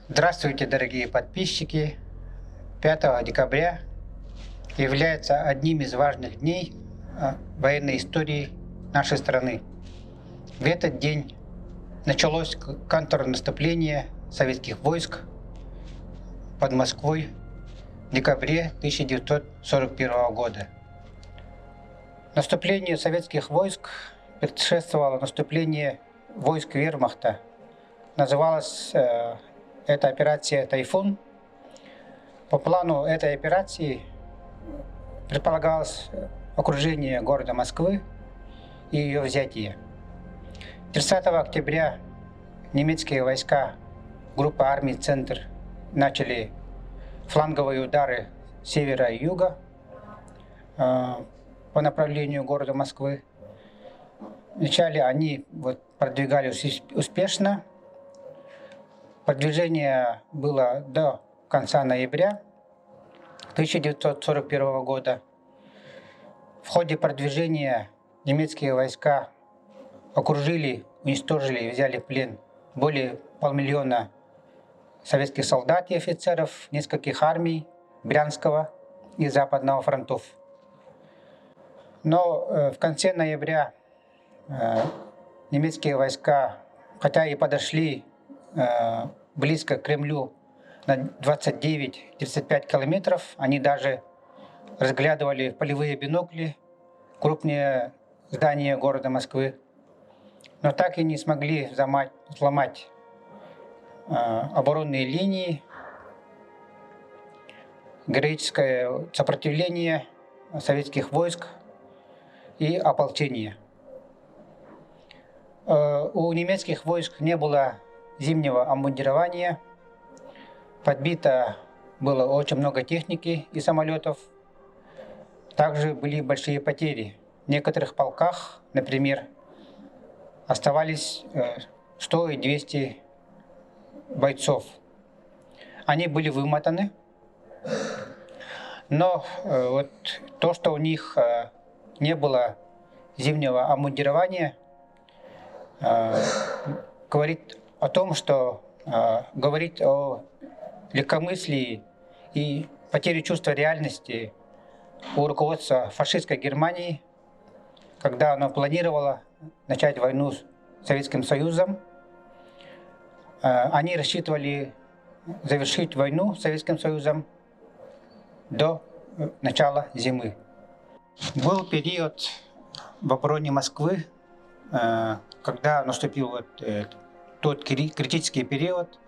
Здравствуйте, дорогие подписчики! 5 декабря является одним из важных дней военной истории нашей страны. В этот день началось контрнаступление советских войск под Москвой в декабре 1941 года. Наступлению советских войск предшествовало наступление войск вермахта. Называлась эта операция «Тайфун». По плану этой операции предполагалось окружение города Москвы и ее взятие. 30 октября немецкие войска группы армий «Центр» начали фланговые удары с севера и юга по направлению города Москвы. Вначале они продвигались успешно. Продвижение было до конца ноября 1941 года. В ходе продвижения немецкие войска окружили, уничтожили и взяли в плен более 500 000 советских солдат и офицеров нескольких армий Брянского и Западного фронтов. Но в конце ноября немецкие войска, хотя и подошли близко к Кремлю на 29-35 километров, они даже разглядывали в полевые бинокли крупные здания города Москвы, но так и не смогли взломать оборонные линии. Героическое сопротивление советских войск и ополчения. У немецких войск не было зимнего обмундирования, подбито было очень много техники и самолетов. Также были большие потери. В некоторых полках, например, оставались 100 и 200 бойцов. Они были вымотаны, но то, что у них не было зимнего обмундирования, говорит о том, что говорит о легкомыслии и потере чувства реальности у руководства фашистской Германии, когда оно планировало начать войну с Советским Союзом. Они рассчитывали завершить войну с Советским Союзом до начала зимы. Был период в обороне Москвы, когда наступил тот критический период.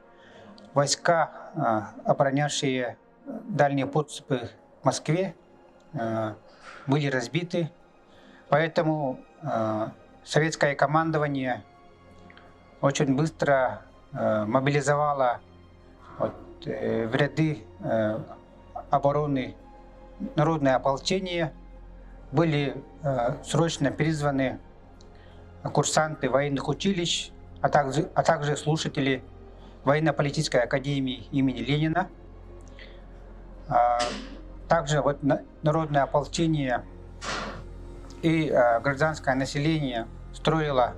Войска, оборонявшие дальние подступы к Москве, были разбиты. Поэтому советское командование очень быстро мобилизовало в ряды обороны народное ополчение. Были срочно призваны курсанты военных училищ, а также слушатели военно-политической академии имени Ленина. Также народное ополчение и гражданское население строило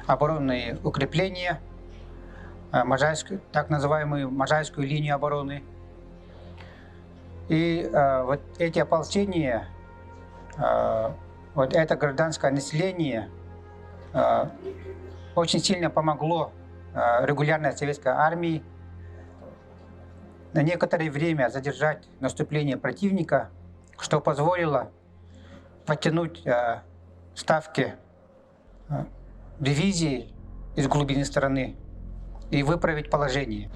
оборонные укрепления, так называемую Можайскую линию обороны. И эти ополчения, это гражданское население очень сильно помогло регулярной советской армии на некоторое время задержать наступление противника, что позволило подтянуть ставки дивизии из глубины страны и выправить положение.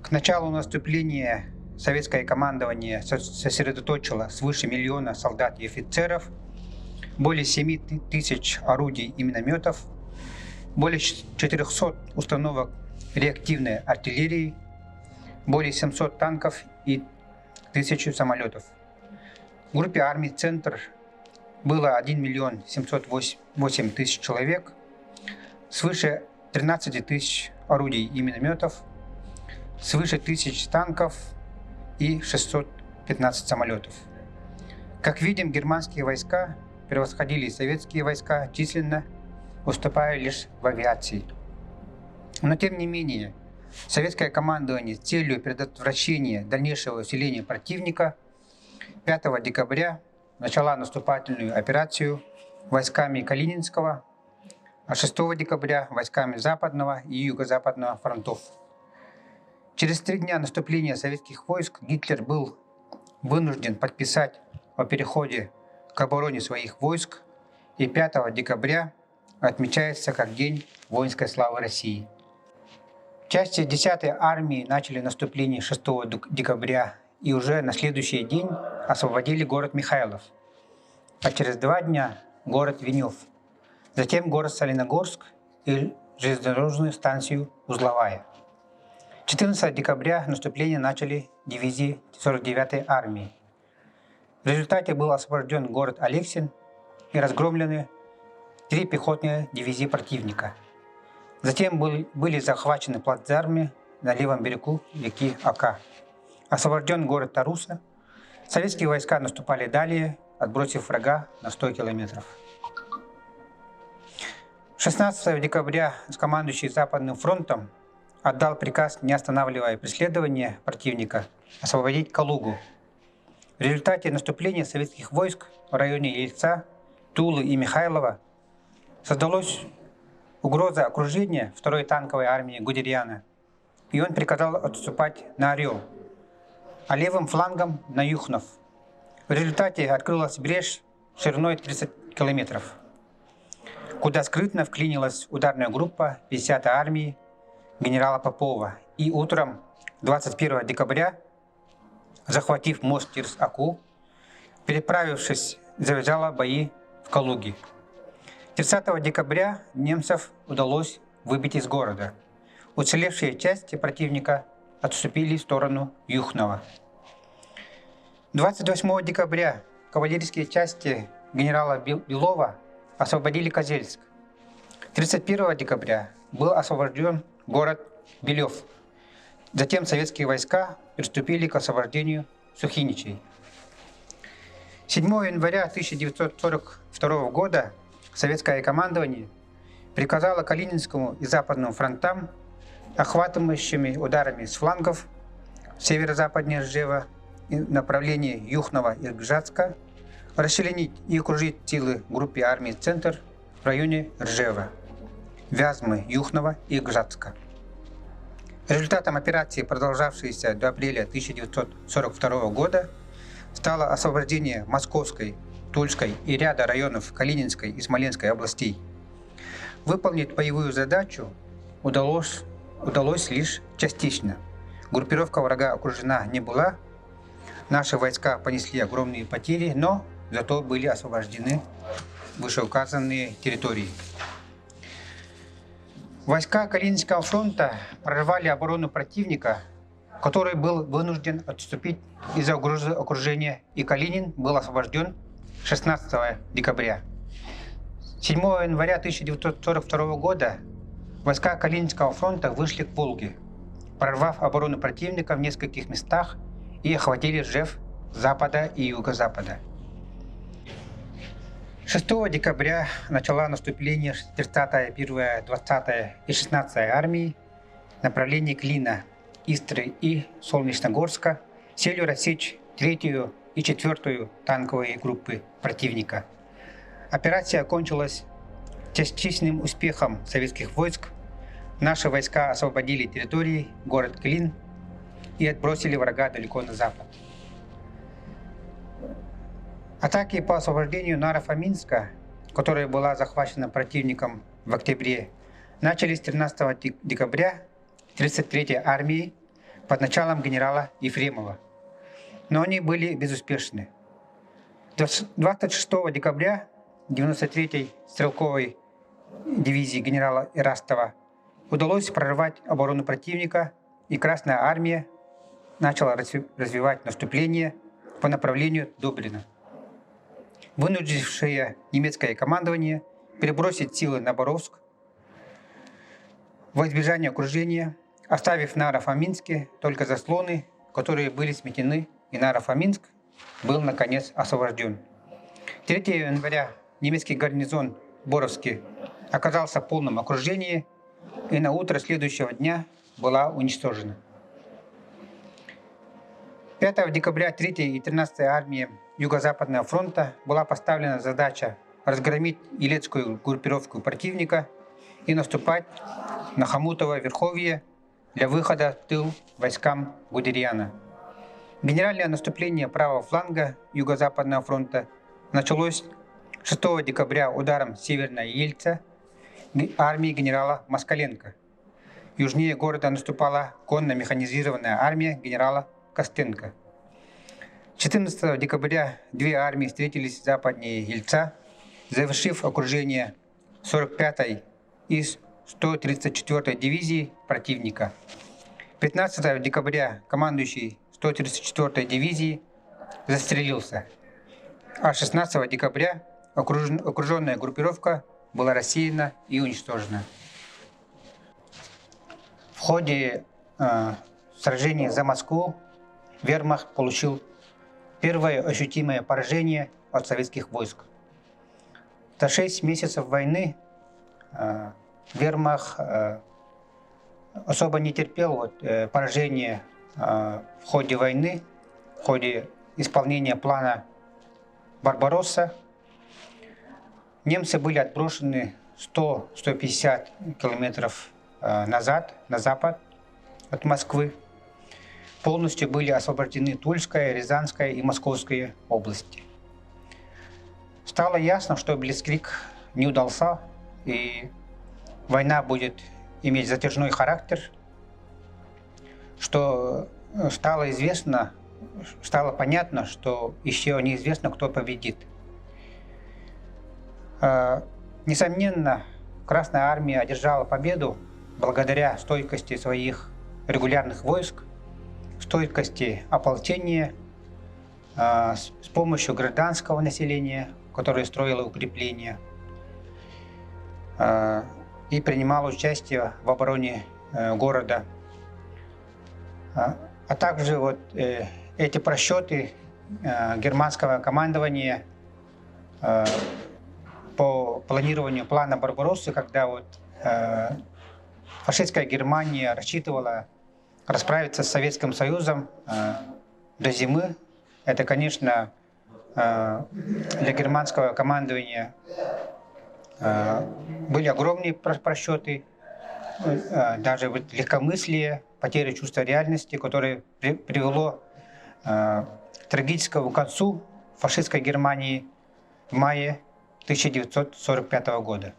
К началу наступления советское командование сосредоточило свыше 1 000 000 солдат и офицеров, более 7 000 орудий и минометов, более 400 установок реактивной артиллерии, более 700 танков и 1000 самолетов. В группе армий «Центр» было 1 708 000 человек, свыше 13 000 орудий и минометов, свыше 1000 танков и 615 самолетов. Как видим, германские войска превосходили советские войска численно, уступая лишь в авиации. Но тем не менее, советское командование с целью предотвращения дальнейшего усиления противника 5 декабря начала наступательную операцию войсками Калининского, а 6 декабря войсками Западного и Юго-Западного фронтов. Через 3 дня наступления советских войск Гитлер был вынужден подписать о переходе к обороне своих войск, и 5 декабря отмечается как День воинской славы России. Части 10-й армии начали наступление 6 декабря и уже на следующий день освободили город Михайлов, а через 2 дня город Венев, затем город Солиногорск и железнодорожную станцию Узловая. 14 декабря наступление начали дивизии 49-й армии. В результате был освобожден город Алексин и разгромлены 3 пехотные дивизии противника. Затем были захвачены плацдармы на левом берегу реки Ока. Освобожден город Таруса. Советские войска наступали далее, отбросив врага на 100 километров. 16 декабря командующий Западным фронтом отдал приказ, не останавливая преследование противника, освободить Калугу. В результате наступления советских войск в районе Ельца, Тулы и Михайлова создалась угроза окружения 2-й танковой армии Гудериана, и он приказал отступать на Орел, а левым флангом на Юхнов. В результате открылась брешь шириной 30 километров, куда скрытно вклинилась ударная группа 50-й армии генерала Попова, и утром 21 декабря, захватив мост Тирс-Аку, переправившись, завязала бои в Калуге. 30 декабря немцев удалось выбить из города. Уцелевшие части противника отступили в сторону Юхнова. 28 декабря кавалерийские части генерала Белова освободили Козельск. 31 декабря был освобожден город Белев. Затем советские войска приступили к освобождению Сухиничей. 7 января 1942 года советское командование приказало Калининскому и Западному фронтам, охватывающими ударами с флангов северо-западнее Ржева и направлении Юхнова и Гжатска, расчленить и окружить силы группы армий «Центр» в районе Ржева, Вязьмы, Юхнова и Гжатска. Результатом операции, продолжавшейся до апреля 1942 года, стало освобождение Московской, Тульской и ряда районов Калининской и Смоленской областей. Выполнить боевую задачу удалось лишь частично. Группировка врага окружена не была, наши войска понесли огромные потери, но зато были освобождены вышеуказанные территории. Войска Калининского фронта прорвали оборону противника, который был вынужден отступить из-за угрозы окружения, и Калинин был освобожден 16 декабря. 7 января 1942 года войска Калининского фронта вышли к Волге, прорвав оборону противника в нескольких местах, и охватили Ржев с запада и юго-запада. 6 декабря начала наступление 30-я, 1-я, 20-я и 16-я армии в направлении Клина, Истры и Солнечногорска с целью рассечь 3-ю и 4-ю танковые группы противника. Операция окончилась частичным успехом советских войск. Наши войска освободили территории, город Клин, и отбросили врага далеко на запад. Атаки по освобождению Наро-Фоминска, которая была захвачена противником в октябре, начались 13 декабря 33-й армии под началом генерала Ефремова, но они были безуспешны. 26 декабря 93-й стрелковой дивизии генерала Ирастова удалось прорвать оборону противника, и Красная армия начала развивать наступление по направлению Добрина, вынудившее немецкое командование перебросить силы на Боровск во избежание окружения, оставив на Наро-Фоминске только заслоны, которые были сметены, и Наро-Фоминск был наконец освобожден. 3 января немецкий гарнизон в Боровске оказался в полном окружении, и на утро следующего дня была уничтожена. 5 декабря 3-я и 13-я армии Юго-Западного фронта была поставлена задача разгромить Елецкую группировку противника и наступать на Хомутово верховье для выхода в тыл войскам Гудериана. Генеральное наступление правого фланга Юго-Западного фронта началось 6 декабря ударом Северная Ельца армии генерала Москаленко. Южнее города наступала конно-механизированная армия генерала Костенко. 14 декабря две армии встретились западнее Ельца, завершив окружение 45-й и 134-й дивизии противника. 15 декабря командующий 134-й дивизии застрелился, а 16 декабря окруженная группировка была рассеяна и уничтожена. В ходе сражения за Москву вермахт получил первое ощутимое поражение от советских войск. За 6 месяцев войны вермахт особо не терпел поражения в ходе войны, в ходе исполнения плана Барбаросса. Немцы были отброшены 100-150 километров назад, на запад от Москвы. Полностью были освобождены Тульская, Рязанская и Московская области. Стало ясно, что Блицкриг не удался, и война будет иметь затяжной характер, что стало понятно, что еще неизвестно, кто победит. Несомненно, Красная Армия одержала победу благодаря стойкости своих регулярных войск, стойкости ополчения, с помощью гражданского населения, которое строило укрепления и принимало участие в обороне города. А также эти просчеты германского командования по планированию плана Барбароссы, когда фашистская Германия рассчитывала расправиться с Советским Союзом до зимы. Это, конечно, для германского командования были огромные просчеты, даже легкомыслие, потеря чувства реальности, которое привело к трагическому концу фашистской Германии в мае 1945 года.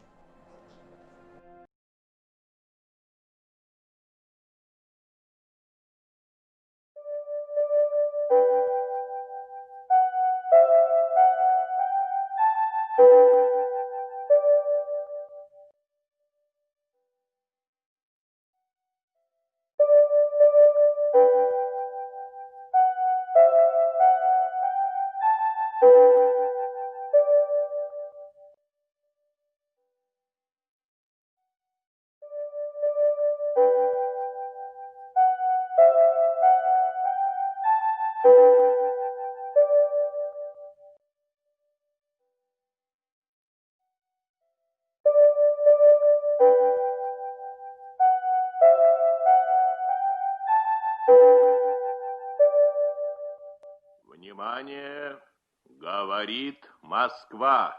Внимание! Говорит Москва.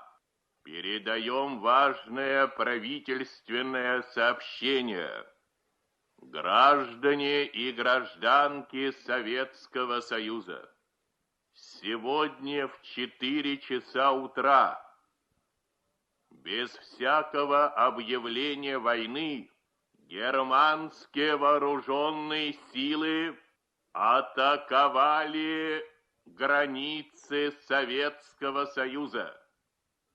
Передаем важное правительственное сообщение. Граждане и гражданки Советского Союза, сегодня в 4 часа утра, без всякого объявления войны, германские вооруженные силы атаковали границы Советского Союза.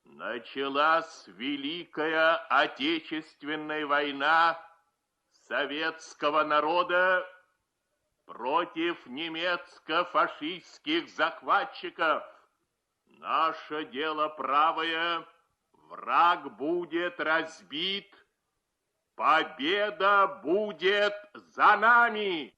Началась Великая Отечественная война советского народа против немецко-фашистских захватчиков. Наше дело правое, враг будет разбит, победа будет за нами!